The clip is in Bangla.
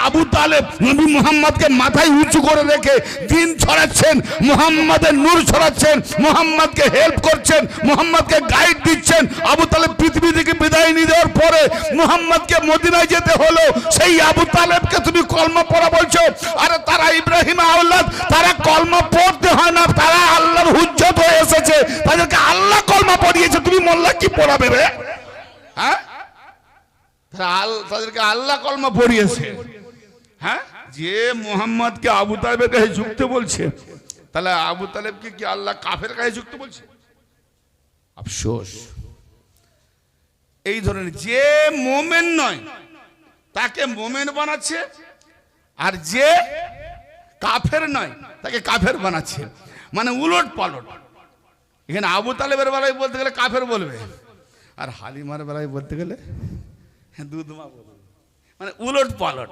আবু তালেব নবী মুহাম্মদকে মাথায় উঁচু করে রেখে দিন ছড়াচ্ছেন, মুহাম্মাদের নূর ছড়াচ্ছেন, মুহাম্মদকে হেল্প করছেন, মুহাম্মদকে গাইড দিচ্ছেন। আবু তালেব পৃথিবী থেকে বিদায় নিয়ে দেওয়ার পরে মুহাম্মদকে মদিনায় যেতে হলো, সেই আবু তালেবকে তুমি কলমা পড়া বলছো? আরে তারা ইব্রাহিম আওলাদ, তারা কলমা পড়তে হয় না, তারা আল্লাহর হুজ্জত হয়ে এসেছে, তাদেরকে আল্লাহ কলমা পড়িয়েছে, তুমি মোল্লা কি পড়াবে রে? হ্যাঁ, তাদেরকে আল্লাহ কলমা পড়িয়েছে। হ্যাঁ, যে মুহাম্মদকে আবু তালেবের কাছে ঝুঁকতে বলছে, তাহলে আবু তালেবকে কি আল্লাহ কাফের কাছে ঝুঁকতে বলছে? আফসোস। এই ধরনের যে মোমেন নয় তাকে মোমেন বানাচ্ছে, আর যে কাফের নয় তাকে কাফের বানাচ্ছে, মানে উলট পালট। এখানে আবু তালেবের বেলায় বলতে গেলে কাফের বলবে, আর হালিমার বেলায় বলতে গেলে দুধমা বলবে, মানে উলট পালট।